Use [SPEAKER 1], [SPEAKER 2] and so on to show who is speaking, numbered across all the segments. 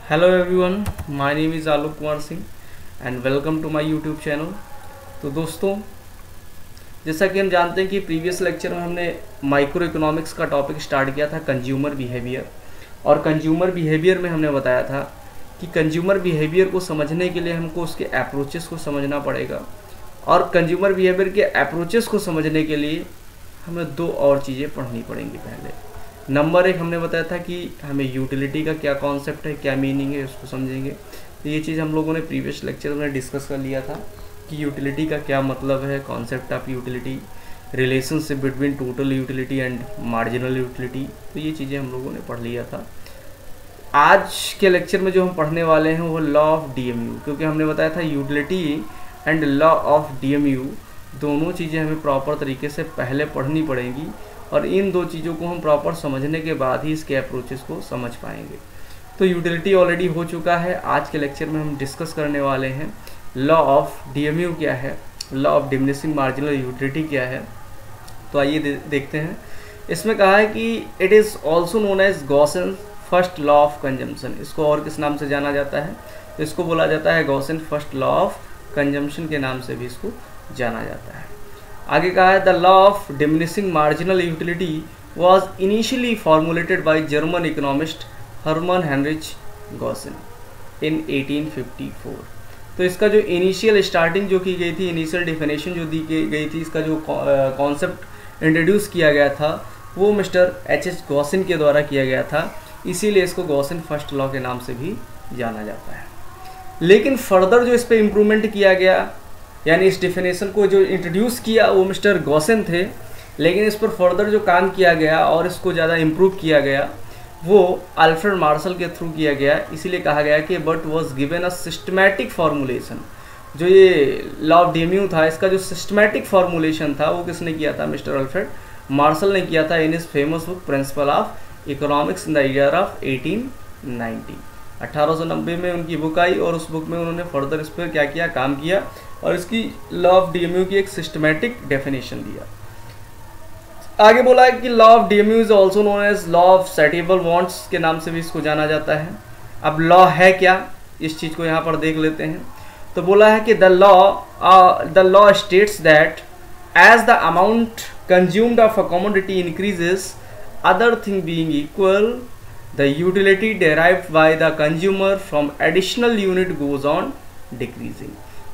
[SPEAKER 1] Hello everyone, my name is Alok Kumar Singh and welcome to my YouTube channel. तो दोस्तों, जैसा कि हम जानते हैं कि प्रीवियस लेक्चर में हमने माइक्रो इकोनॉमिक्स का टॉपिक स्टार्ट किया था, कंज्यूमर बिहेवियर। और कंज्यूमर बिहेवियर में हमने बताया था कि कंज्यूमर बिहेवियर को समझने के लिए हमको उसके अप्रोचेस को समझना पड़ेगा, और कंज्यूमर बिहेवियर के अप्रोचेस को समझने के लिए हमें दो और चीज़ें पढ़नी पड़ेंगी। पहले नंबर एक हमने बताया था कि हमें यूटिलिटी का क्या कॉन्सेप्ट है, क्या मीनिंग है, उसको समझेंगे। तो ये चीज़ हम लोगों ने प्रीवियस लेक्चर में डिस्कस कर लिया था कि यूटिलिटी का क्या मतलब है, concept of utility, relationship between total utility and marginal utility. तो ये चीज़ें हम लोगों ने पढ़ लिया था। आज के लेक्चर में जो हम पढ़ने वाले हैं वो लॉ ऑफ डीएमयू, क्योंकि हमने बताया था utility and law of DMU दोनों चीज़ें हमें प्रॉपर तरीके से पहले पढ़नी पड़ेंगी, और इन दो चीज़ों को हम प्रॉपर समझने के बाद ही इसके अप्रोचेस को समझ पाएंगे। तो यूटिलिटी ऑलरेडी हो चुका है। आज के लेक्चर में हम डिस्कस करने वाले हैं लॉ ऑफ डीएमयू क्या है, law of diminishing marginal utility क्या है। तो आइए देखते हैं। इसमें कहा है कि it is also known as Gossen first law of consumption. इसको और किस नाम से जाना जाता है? तो इसको बोला जाता है Gaussian first law of consumption के नाम से भी इसको जाना जाता है। आगे कहा है the law of diminishing marginal utility was initially formulated by German economist Hermann Heinrich Gossen in 1854। तो इसका जो इनिशियल स्टार्टिंग जो की गई थी, इनिशियल डेफिनेशन जो दी गई थी, इसका जो कॉन्सेप्ट इंट्रोड्यूस किया गया था वो मिस्टर एच गॉसन के द्वारा किया गया था, इसीलिए इसको गॉसन फर्स्ट लॉ के नाम से भी जाना जाता है। लेकिन फर्दर जो इस पर इम्प्रूवमेंट किया गया, यानी इस डेफिनेशन को जो इंट्रोड्यूस किया वो मिस्टर गॉसन थे, लेकिन इस पर फर्दर जो काम किया गया और इसको ज़्यादा इम्प्रूव किया गया वो अल्फ्रेड मार्शल के थ्रू किया गया। इसीलिए कहा गया कि but was given a systematic formulation. जो ये लॉ ऑफ डीएमयू था, इसका जो सिस्टमैटिक फार्मूलेशन था वो किसने किया था? मिस्टर अल्फ्रेड मार्शल ने किया था in his famous book principle of economics in the year of 1890। 1890 में उनकी बुक आई और उस बुक में उन्होंने फर्दर इस पर क्या किया, काम किया, और इसकी लॉ ऑफ डीएमयू की एक सिस्टमैटिक डेफिनेशन दिया। आगे बोला है कि law of DMU is also known as law of satiable wants के नाम से भी इसको जाना जाता है। अब लॉ है क्या, इस चीज़ को यहाँ पर देख लेते हैं। तो बोला है कि the law states that as the amount consumed of a commodity increases, other thing being equal, the utility derived by the consumer from additional unit goes on decreasing।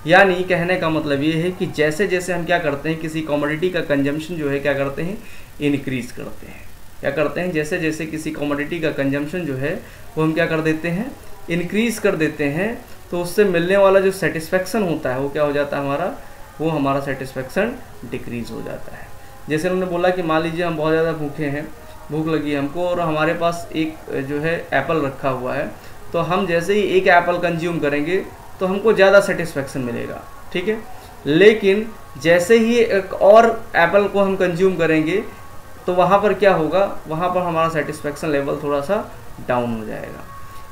[SPEAKER 1] यानी कहने का मतलब ये है कि जैसे जैसे हम क्या करते हैं, किसी कमोडिटी का कंजम्पशन जो है क्या करते हैं, इंक्रीज करते हैं। क्या करते हैं? जैसे जैसे किसी कमोडिटी का कंजम्पशन जो है वो हम क्या कर देते हैं, इंक्रीज कर देते हैं, तो उससे मिलने वाला जो सेटिस्फेक्शन होता है वो क्या हो जाता है हमारा, वो हमारा सेटिस्फेक्शन डिक्रीज हो जाता है। जैसे उन्होंने बोला कि मान लीजिए हम बहुत ज़्यादा भूखे हैं, भूख लगी है हमको, और हमारे पास एक जो है एप्पल रखा हुआ है, तो हम जैसे ही एक एप्पल कंज्यूम करेंगे तो हमको ज़्यादा सेटिस्फेक्शन मिलेगा, ठीक है। लेकिन जैसे ही एक और एप्पल को हम कंज्यूम करेंगे तो वहाँ पर क्या होगा, वहाँ पर हमारा सेटिस्फेक्शन लेवल थोड़ा सा डाउन हो जाएगा,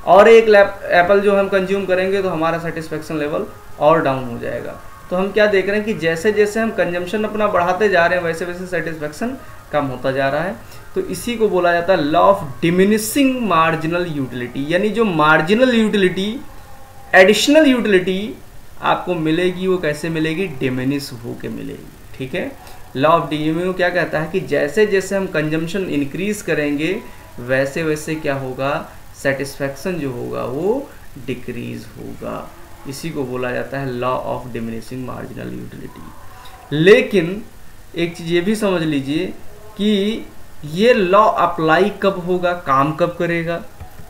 [SPEAKER 1] और एक एप्पल जो हम कंज्यूम करेंगे तो हमारा सेटिस्फेक्शन लेवल और डाउन हो जाएगा। तो हम क्या देख रहे हैं कि जैसे जैसे हम कंजम्पशन अपना बढ़ाते जा रहे हैं वैसे वैसे सेटिस्फेक्शन कम होता जा रहा है। तो इसी को बोला जाता है law of diminishing marginal utility, यानी जो मार्जिनल यूटिलिटी, एडिशनल यूटिलिटी आपको मिलेगी वो कैसे मिलेगी, डिमिनिश होके मिलेगी, ठीक है। लॉ ऑफ डीएमयू क्या कहता है कि जैसे जैसे हम कंजम्पशन इंक्रीज करेंगे वैसे वैसे क्या होगा, सेटिस्फेक्शन जो होगा वो डिक्रीज होगा। इसी को बोला जाता है law of diminishing marginal utility. लेकिन एक चीज़ ये भी समझ लीजिए कि ये लॉ अप्लाई कब होगा, काम कब करेगा?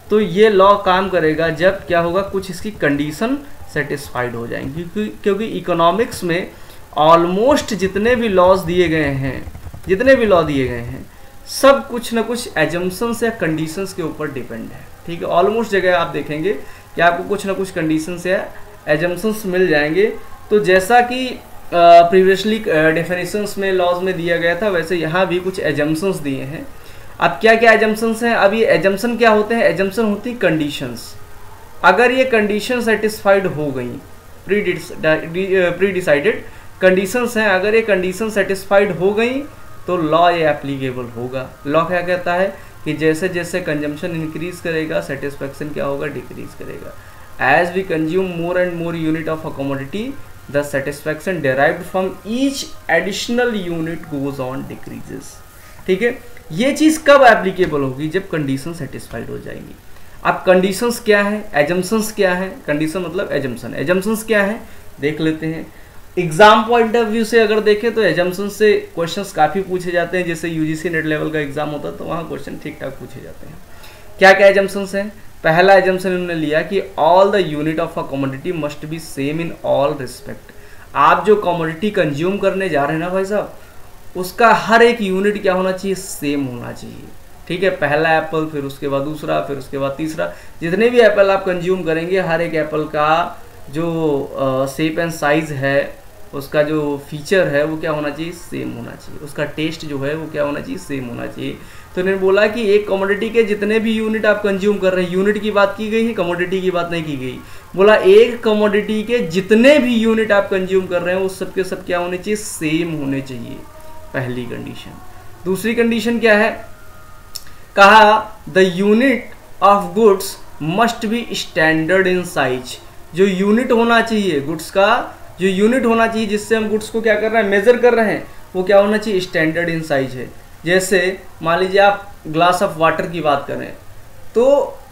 [SPEAKER 1] तो ये लॉ काम करेगा जब क्या होगा, कुछ इसकी कंडीशन सेटिस्फाइड हो जाएंगी, क्योंकि इकोनॉमिक्स में ऑलमोस्ट जितने भी लॉज दिए गए हैं, सब कुछ ना कुछ एजम्पशंस या कंडीशंस के ऊपर डिपेंड है, ठीक है। ऑलमोस्ट जगह आप देखेंगे कि आपको कुछ ना कुछ कंडीशंस या एजम्पशंस मिल जाएंगे। तो जैसा कि प्रीवियसली डेफिनेशंस में, लॉज में दिया गया था, वैसे यहाँ भी कुछ एजम्पशंस दिए हैं। अब क्या क्या एजम्पशंस हैं? अब ये एजम्पशन क्या होते हैं? एजम्पशन होती कंडीशंस। अगर ये कंडीशन सेटिस्फाइड हो गई, प्री डिसाइडेड कंडीशंस हैं, अगर ये कंडीशन सेटिस्फाइड हो गई तो लॉ ये एप्लीकेबल होगा। लॉ क्या कहता है कि जैसे जैसे कंजम्पशन इंक्रीज करेगा सेटिस्फैक्शन क्या होगा, डिक्रीज करेगा। As we consume more and more unit of a commodity the satisfaction derived from each additional unit goes on decreases. ठीक है, ये चीज कब एप्लीकेबल होगी, जब कंडीशन सेटिस्फाइड हो जाएंगी। अब कंडीशंस क्या है, एजम्पशंस क्या है, कंडीशन मतलब एजम्पशन, एजम्पशंस क्या है देख लेते हैं। एग्जाम पॉइंट ऑफ व्यू से अगर देखें तो एजम्पशन से क्वेश्चंस काफी पूछे जाते हैं, जैसे यूजीसी नेट लेवल का एग्जाम होता है तो वहाँ क्वेश्चन ठीक ठाक पूछे जाते हैं। क्या क्या एजम्पशंस हैं, पहला एजम्पशन इन्होंने लिया कि all the unit of a commodity must be same in all respect. आप जो कमोडिटी कंज्यूम करने जा रहे हैं ना भाई साहब, उसका हर एक यूनिट क्या होना चाहिए, सेम होना चाहिए। ठीक है, पहला एप्पल, फिर उसके बाद दूसरा, फिर उसके बाद तीसरा, जितने भी एप्पल आप कंज्यूम करेंगे हर एक एप्पल का जो शेप एंड साइज है, उसका जो फीचर है वो क्या होना चाहिए, सेम होना चाहिए। उसका टेस्ट जो है वो क्या होना चाहिए, सेम होना चाहिए। तो इन्होंने बोला कि एक कमोडिटी के जितने भी यूनिट आप कंज्यूम कर रहे हैं, यूनिट की बात की गई है, कमोडिटी की बात नहीं की गई। बोला एक कमोडिटी के जितने भी यूनिट आप कंज्यूम कर रहे हैं वो सब के सब क्या होने चाहिए, सेम होने चाहिए, पहली कंडीशन। दूसरी कंडीशन क्या है, कहा the unit of goods must be standard in size. जो यूनिट होना चाहिए गुड्स का, जो यूनिट होना चाहिए जिससे हम गुड्स को क्या कर रहे हैं, मेजर कर रहे हैं, वो क्या होना चाहिए, स्टैंडर्ड इन साइज है। जैसे मान लीजिए आप ग्लास ऑफ वाटर की बात करें तो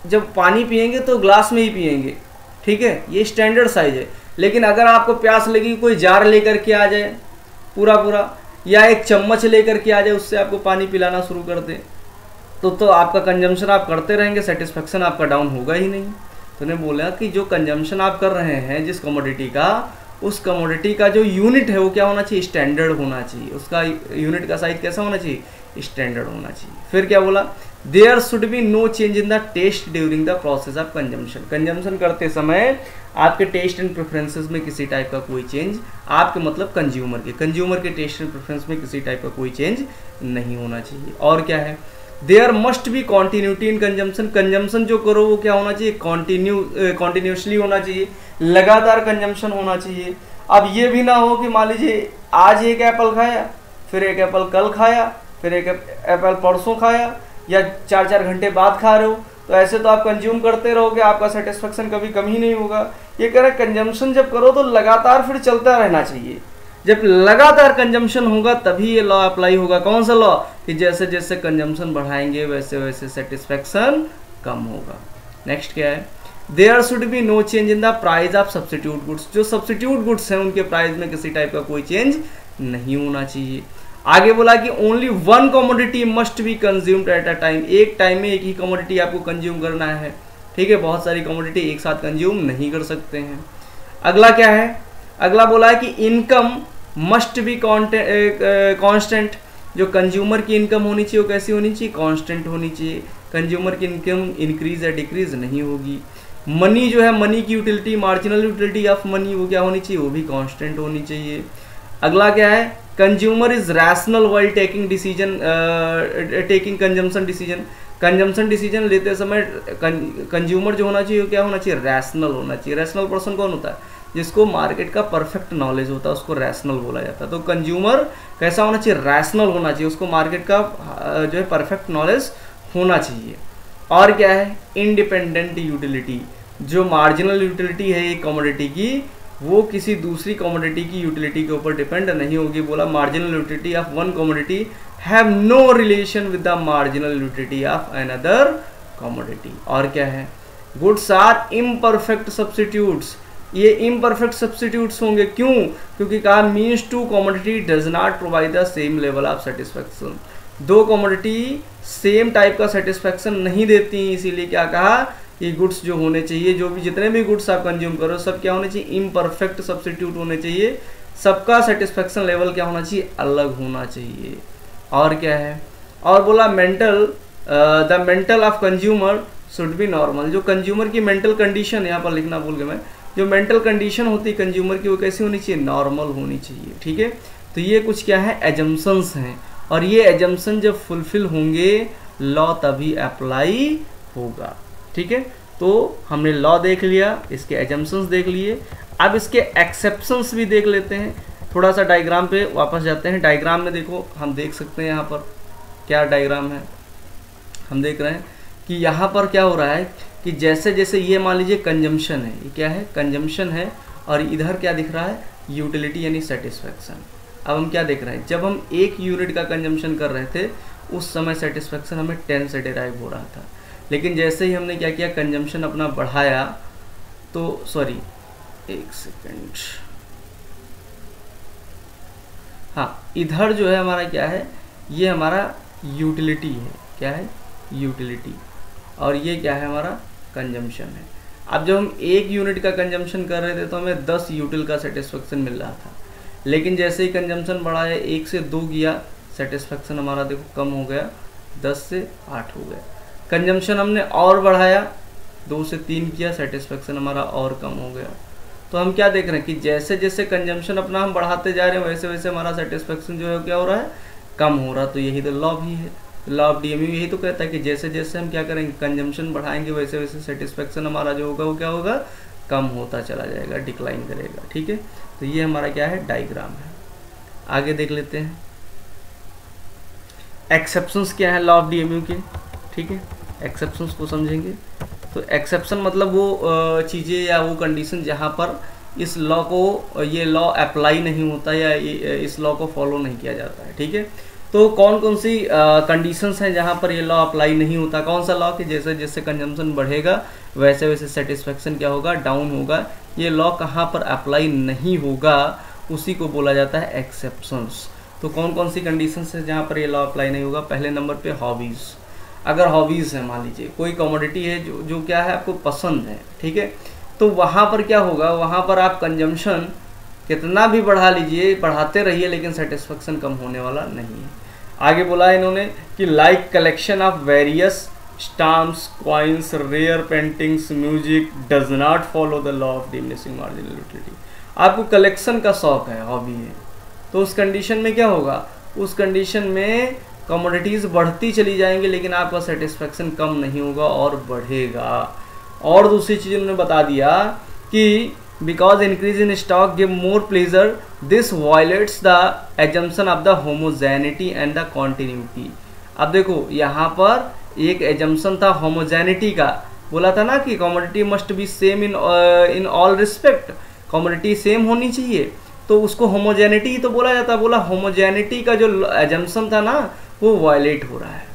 [SPEAKER 1] जब पानी पिएंगे तो ग्लास में ही पिएंगे, ठीक है, ये स्टैंडर्ड साइज है। लेकिन अगर आपको प्यास लगी, कोई जार लेकर के आ जाए पूरा पूरा, या एक चम्मच लेकर के आ जाए, उससे आपको पानी पिलाना शुरू कर दे, तो आपका कंजम्पशन आप करते रहेंगे, सेटिस्फेक्शन आपका डाउन होगा ही नहीं। तो उन्हें बोला कि जो कंजम्पशन आप कर रहे हैं जिस कमोडिटी का, उस कमोडिटी का जो यूनिट है वो क्या होना चाहिए, स्टैंडर्ड होना चाहिए। उसका यूनिट का साइज कैसा होना चाहिए, स्टैंडर्ड होना चाहिए। फिर क्या बोला, there should be no change in the taste during the process of consumption. Consumption करते समय आपके टेस्ट एंड प्रेफरेंसेस में किसी टाइप का कोई चेंज, आपके मतलब कंज्यूमर के टेस्ट एंड प्रेफरेंस में किसी टाइप का कोई चेंज नहीं होना चाहिए। और क्या है, there must be continuity in consumption. Consumption जो करो वो क्या होना चाहिए, कॉन्टिन्यूसली होना चाहिए, लगातार कंजम्पशन होना चाहिए। अब ये भी ना हो कि मान लीजिए आज एक एप्पल खाया, फिर एक एप्पल कल खाया, फिर एक एप्पल परसों खाया, या 4-4 घंटे बाद खा रहे हो, तो ऐसे तो आप कंज्यूम करते रहोगे, आपका सेटिस्फेक्शन कभी कम ही नहीं होगा। ये कह रहे कंजम्पशन जब करो तो लगातार फिर चलता रहना चाहिए। जब लगातार कंजम्पशन होगा तभी ये लॉ अप्लाई होगा। कौन सा लॉ, कि जैसे जैसे कंजम्पशन बढ़ाएंगे वैसे वैसे सेटिस्फेक्शन कम होगा। नेक्स्ट क्या है, there should be no change in the price of substitute goods. जो सब्स्टिट्यूट गुड्स हैं उनके प्राइस में किसी टाइप का कोई चेंज नहीं होना चाहिए। आगे बोला कि only one commodity must be consumed at a time. एक टाइम में एक ही कमोडिटी आपको कंज्यूम करना है, ठीक है, बहुत सारी कमोडिटी एक साथ कंज्यूम नहीं कर सकते हैं। अगला क्या है, अगला बोला है कि इनकम मस्ट बी कांस्टेंट। जो कंज्यूमर की इनकम होनी चाहिए वो कैसी होनी चाहिए, कांस्टेंट होनी चाहिए। कंज्यूमर की इनकम इंक्रीज या डिक्रीज नहीं होगी। मनी जो है, मनी की utility, marginal utility of money, वो क्या होनी चाहिए, वो भी कांस्टेंट होनी चाहिए। अगला क्या है, consumer is rational while taking decision, taking consumption decision. Consumption decision लेते समय कंज्यूमर जो होना चाहिए वो क्या होना चाहिए, रैशनल होना चाहिए। रैशनल पर्सन कौन होता है, जिसको मार्केट का परफेक्ट नॉलेज होता है, उसको रैशनल बोला जाता है। तो कंज्यूमर कैसा होना चाहिए, रैशनल होना चाहिए, उसको मार्केट का जो है परफेक्ट नॉलेज होना चाहिए। और क्या है, इंडिपेंडेंट यूटिलिटी। जो मार्जिनल यूटिलिटी है एक कमोडिटी की, वो किसी दूसरी कमोडिटी की यूटिलिटी के ऊपर डिपेंड नहीं होगी। बोला marginal utility of one commodity have no relation with the marginal utility of another commodity. और क्या है, गुड्स आर इम्परफेक्ट सब्स्टिट्यूट्स। ये इम्परफेक्ट सब्स्टिट्यूट्स होंगे, क्यों, क्योंकि कहा means two commodity does not provide the same level of satisfaction. दो commodity same type का सेटिस्फेक्शन नहीं देती, इसीलिए क्या कहा, ये गुड्स जो होने चाहिए, जो भी जितने भी गुड्स आप कंज्यूम करो सब क्या होने चाहिए, इम्परफेक्ट सब्स्टिट्यूट होने चाहिए। सबका सेटिस्फेक्शन लेवल क्या होना चाहिए, अलग होना चाहिए। और क्या है, और बोला mental, the mental of consumer should be normal. जो कंज्यूमर की मेंटल कंडीशन, यहाँ पर लिखना भूल गया मैं, जो मेंटल कंडीशन होती है कंज्यूमर की वो कैसी होनी चाहिए, नॉर्मल होनी चाहिए। ठीक है, तो ये कुछ क्या है, एजम्पशंस हैं, और ये एजम्पशन जब फुलफिल होंगे लॉ तभी अप्लाई होगा। ठीक है, तो हमने लॉ देख लिया, इसके एजम्पशंस देख लिए, अब इसके एक्सेप्शंस भी देख लेते हैं। थोड़ा सा डायग्राम पे वापस जाते हैं। डायग्राम में देखो, हम देख सकते हैं यहाँ पर क्या डायग्राम है। हम देख रहे हैं कि यहाँ पर क्या हो रहा है कि जैसे जैसे ये मान लीजिए कंजम्पशन है, ये क्या है, कंजम्पशन है, और इधर क्या दिख रहा है, यूटिलिटी यानी सेटिस्फैक्शन। अब हम क्या देख रहे हैं, जब हम 1 यूनिट का कंजम्पशन कर रहे थे उस समय सेटिस्फैक्शन हमें 10 से डिराइव हो रहा था, लेकिन जैसे ही हमने क्या किया, कंजम्पशन अपना बढ़ाया, तो सॉरी एक सेकेंड, हाँ इधर जो है हमारा क्या है, ये हमारा यूटिलिटी है, क्या है, यूटिलिटी, और ये क्या है, हमारा कंजम्पशन है। अब जब हम 1 यूनिट का कंजम्पशन कर रहे थे तो हमें 10 यूटिल का सेटिस्फैक्शन मिल रहा था, लेकिन जैसे ही कंजम्पशन बढ़ाया, 1 से 2 किया, सेटिस्फैक्शन हमारा देखो कम हो गया, 10 से 8 हो गया। कंजम्पशन हमने और बढ़ाया, 2 से 3 किया, सेटिस्फैक्शन हमारा और कम हो गया। तो हम क्या देख रहे हैं कि जैसे जैसे कंजम्पशन अपना हम बढ़ाते जा रहे हैं वैसे वैसे हमारा सेटिस्फैक्शन जो है क्या हो रहा है, कम हो रहा। तो यही तो लॉ भी है, लॉ ऑफ डीएमयू यही तो कहता है कि जैसे जैसे हम क्या करेंगे, कंजम्पशन बढ़ाएंगे, वैसे वैसे सेटिस्फैक्शन हमारा जो होगा वो क्या होगा, कम होता चला जाएगा, डिक्लाइन करेगा। ठीक है, तो ये हमारा क्या है, डायग्राम है। आगे देख लेते हैं एक्सेप्शंस क्या है लॉ ऑफ डीएमयू के। ठीक है, एक्सेप्शंस को समझेंगे। तो एक्सेप्शन मतलब वो चीज़ें या वो कंडीशन जहाँ पर इस लॉ को, ये लॉ अप्लाई नहीं होता या इस लॉ को फॉलो नहीं किया जाता है। ठीक है, तो कौन कौन सी कंडीशंस हैं जहाँ पर ये लॉ अप्लाई नहीं होता, कौन सा लॉ कि जैसे जैसे कंजम्पशन बढ़ेगा वैसे वैसे सेटिस्फैक्शन क्या होगा, डाउन होगा। ये लॉ कहाँ पर अप्लाई नहीं होगा उसी को बोला जाता है एक्सेप्शंस। तो कौन कौन सी कंडीशंस है जहाँ पर ये लॉ अप्लाई नहीं होगा। पहले नंबर पे हॉबीज़। अगर हॉबीज़ है, मान लीजिए कोई कमोडिटी है जो क्या है आपको पसंद है, ठीक है, तो वहाँ पर क्या होगा, वहाँ पर आप कंजम्पशन कितना भी बढ़ा लीजिए, बढ़ाते रहिए, लेकिन सेटिस्फैक्शन कम होने वाला नहीं है। आगे बोला इन्होंने कि like collection of various stamps, coins, rare paintings, music does not follow the law of diminishing marginal utility. आपको कलेक्शन का शौक है, हॉबी है, तो उस कंडीशन में क्या होगा, उस कंडीशन में कमोडिटीज़ बढ़ती चली जाएंगी लेकिन आपका सेटिस्फैक्शन कम नहीं होगा और बढ़ेगा। और दूसरी चीज़ उन्होंने बता दिया कि because increase in stock give more pleasure, this violets the assumption of the homogeneity and the continuity. अब देखो यहाँ पर एक एजम्पशन था होमोजेनिटी का, बोला था ना कि commodity must be same in all respect, commodity same होनी चाहिए, तो उसको होमोजेनिटी तो बोला जाता है। बोला होमोजेनिटी का जो एजम्पशन था ना वो वायलेट हो रहा है।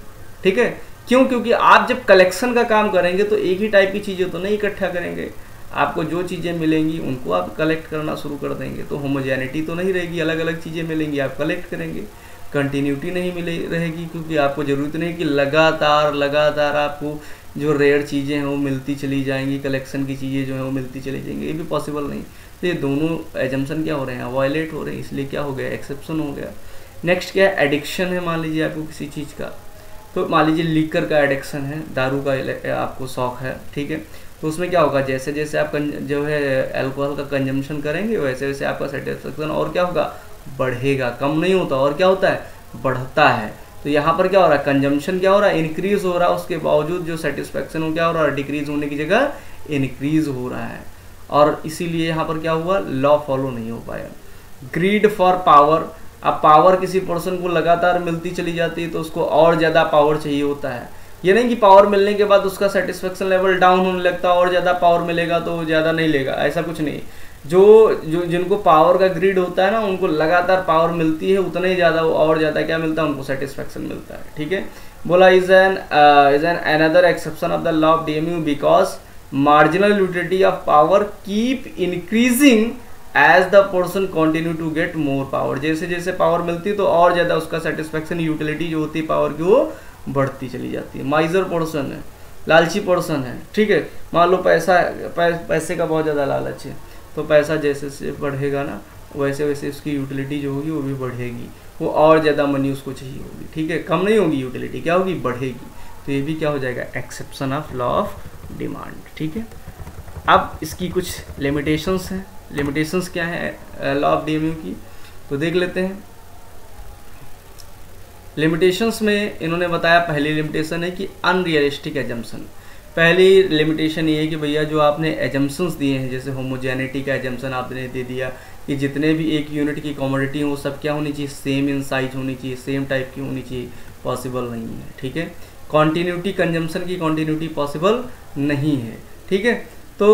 [SPEAKER 1] ठीक है, क्यों, क्योंकि आप जब कलेक्शन का काम करेंगे तो एक ही टाइप की चीज़ें तो नहीं इकट्ठा करेंगे, आपको जो चीज़ें मिलेंगी उनको आप कलेक्ट करना शुरू कर देंगे, तो होमोजेनिटी तो नहीं रहेगी, अलग अलग चीज़ें मिलेंगी आप कलेक्ट करेंगे। कंटिन्यूटी नहीं मिले रहेगी क्योंकि आपको ज़रूरत नहीं कि लगातार आपको जो रेयर चीज़ें हैं वो मिलती चली जाएंगी, कलेक्शन की चीज़ें जो हैं वो मिलती चली जाएंगी, ये भी पॉसिबल नहीं। तो ये दोनों एजम्पशन क्या हो रहे हैं, वायलेट हो रहे हैं, इसलिए क्या हो गया, एक्सेप्शन हो गया। नेक्स्ट क्या है, एडिक्शन है। मान लीजिए आपको किसी चीज़ का, तो मान लीजिए लीकर का एडिक्शन है, दारू का आपको शौक है, ठीक है, तो उसमें क्या होगा, जैसे जैसे आप जो है अल्कोहल का कंजम्पशन करेंगे वैसे वैसे आपका सेटिस्फेक्शन और क्या होगा, बढ़ेगा, कम नहीं होता, और क्या होता है, बढ़ता है। तो यहाँ पर क्या हो रहा है, कंजम्पशन क्या हो रहा है, इंक्रीज हो रहा है, उसके बावजूद जो सेटिस्फेक्शन हो क्या हो रहा है, डिक्रीज होने की जगह इंक्रीज हो रहा है, और इसीलिए यहाँ पर क्या हुआ, लॉ फॉलो नहीं हो पाया। Greed for power. अब पावर किसी पर्सन को लगातार मिलती चली जाती है तो उसको और ज़्यादा पावर चाहिए होता है। ये नहीं कि पावर मिलने के बाद उसका सेटिस्फेक्शन लेवल डाउन होने लगता है, और ज़्यादा पावर मिलेगा तो ज़्यादा नहीं लेगा, ऐसा कुछ नहीं। जो जिनको पावर का ग्रीड होता है ना, उनको लगातार पावर मिलती है, उतना ही ज़्यादा और ज़्यादा क्या मिलता है, उनको सेटिस्फेक्शन मिलता है। ठीक है, बोला is an another exception of the law of DMU because marginal utility of power keep increasing as the person continue to get more power. जैसे जैसे पावर मिलती है तो और ज़्यादा उसका सेटिस्फेक्शन, यूटिलिटी जो होती है पावर की, वो बढ़ती चली जाती है। माइजर पर्सन है, लालची पर्सन है, ठीक है, मान लो पैसे का बहुत ज़्यादा लालच है, तो पैसा जैसे से बढ़ेगा ना वैसे वैसे उसकी यूटिलिटी जो होगी वो भी बढ़ेगी, वो और ज़्यादा मनी उसको चाहिए होगी। ठीक है, कम नहीं होगी यूटिलिटी, क्या होगी, बढ़ेगी। तो ये भी क्या हो जाएगा, exception of law of demand. ठीक है, अब इसकी कुछ लिमिटेशंस हैं। लिमिटेशंस क्या है लॉ ऑफ डीएमयू की, तो देख लेते हैं। लिमिटेशंस में इन्होंने बताया, पहली लिमिटेशन है कि अनरियलिस्टिक एजम्पशन। पहली लिमिटेशन ये है कि भैया जो आपने एजम्पशंस दिए हैं, जैसे होमोजेनिटी का एजम्पशन आपने दे दिया कि जितने भी एक यूनिट की कमोडिटी हो वो सब क्या होनी चाहिए, सेम इन साइज होनी चाहिए, सेम टाइप की होनी चाहिए, पॉसिबल नहीं है। ठीक है, कॉन्टिन्यूटी कंजम्पशन की कॉन्टिन्यूटी पॉसिबल नहीं है, ठीक है। तो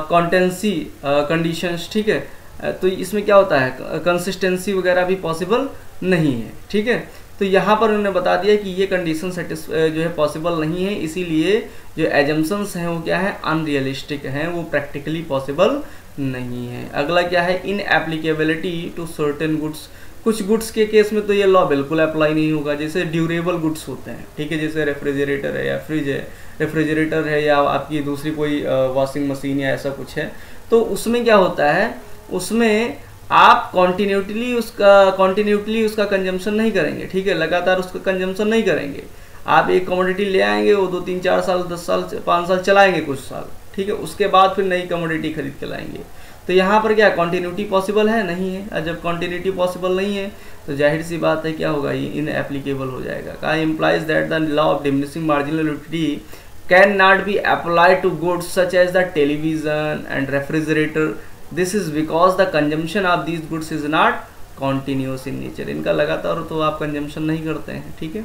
[SPEAKER 1] कॉन्टेंसी कंडीशंस, ठीक है, तो इसमें क्या होता है, कंसिस्टेंसी वगैरह भी पॉसिबल नहीं है, ठीक है। तो यहाँ पर उन्होंने बता दिया कि ये कंडीशन जो है पॉसिबल नहीं है, इसीलिए जो एजम्पशंस हैं वो क्या है, अनरियलिस्टिक हैं, वो प्रैक्टिकली पॉसिबल नहीं है। अगला क्या है, इन एप्लीकेबिलिटी टू सर्टेन गुड्स। कुछ गुड्स के केस में तो ये लॉ बिल्कुल अप्लाई नहीं होगा, जैसे ड्यूरेबल गुड्स होते हैं, ठीक है, जैसे रेफ्रिजरेटर है या फ्रिज है, रेफ्रिजरेटर है या आपकी दूसरी कोई वॉशिंग मशीन या ऐसा कुछ है, तो उसमें क्या होता है, उसमें आप कॉन्टिन्यूटली उसका कंजम्पशन नहीं करेंगे, ठीक है, लगातार उसका कंजम्पशन नहीं करेंगे। आप एक कमोडिटी ले आएंगे, वो 2 3 4 साल 10 साल 5 साल चलाएंगे कुछ साल, ठीक है, उसके बाद फिर नई कमोडिटी खरीद के लाएंगे। तो यहाँ पर क्या कॉन्टिन्यूटी पॉसिबल है, नहीं है। और जब कॉन्टिन्यूटी पॉसिबल नहीं है तो जाहिर सी बात है क्या होगा, ये इनएप्लीकेबल हो जाएगा। का implies that the law of diminishing marginal utility can not be applied to goods such as the television and refrigerator. This is because the consumption of these goods is not continuous in nature. इनका लगातार तो आप consumption नहीं करते हैं, ठीक है।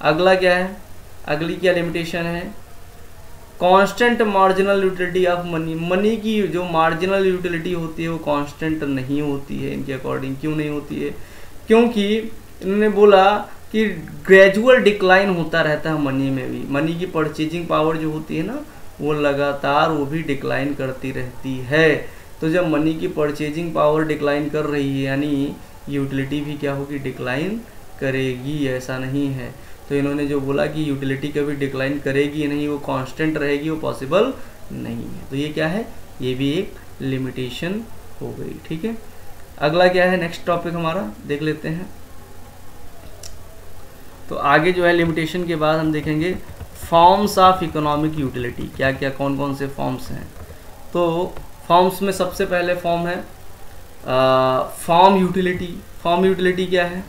[SPEAKER 1] अगला क्या है, अगली क्या लिमिटेशन है, constant marginal utility of money. Money की जो मार्जिनल यूटिलिटी होती है वो कांस्टेंट नहीं होती है इनके अकॉर्डिंग। क्यों नहीं होती है, क्योंकि इन्होंने बोला कि ग्रेजुअल डिक्लाइन होता रहता है मनी में भी। मनी की परचेजिंग पावर जो होती है ना, वो लगातार वो भी डिक्लाइन करती रहती है। तो जब मनी की परचेजिंग पावर डिक्लाइन कर रही है, यानी यूटिलिटी भी क्या होगी, डिक्लाइन करेगी, ऐसा नहीं है। तो इन्होंने जो बोला कि यूटिलिटी कभी डिक्लाइन करेगी नहीं, वो कांस्टेंट रहेगी, वो पॉसिबल नहीं है। तो ये क्या है, ये भी एक लिमिटेशन हो गई, ठीक है। अगला क्या है, नेक्स्ट टॉपिक हमारा देख लेते हैं। तो आगे जो है लिमिटेशन के बाद हम देखेंगे फॉर्म्स ऑफ इकोनॉमिक यूटिलिटी, क्या क्या कौन कौन से फॉर्म्स हैं। तो फॉर्म्स में सबसे पहले फॉर्म है फॉर्म यूटिलिटी। फॉर्म यूटिलिटी क्या है,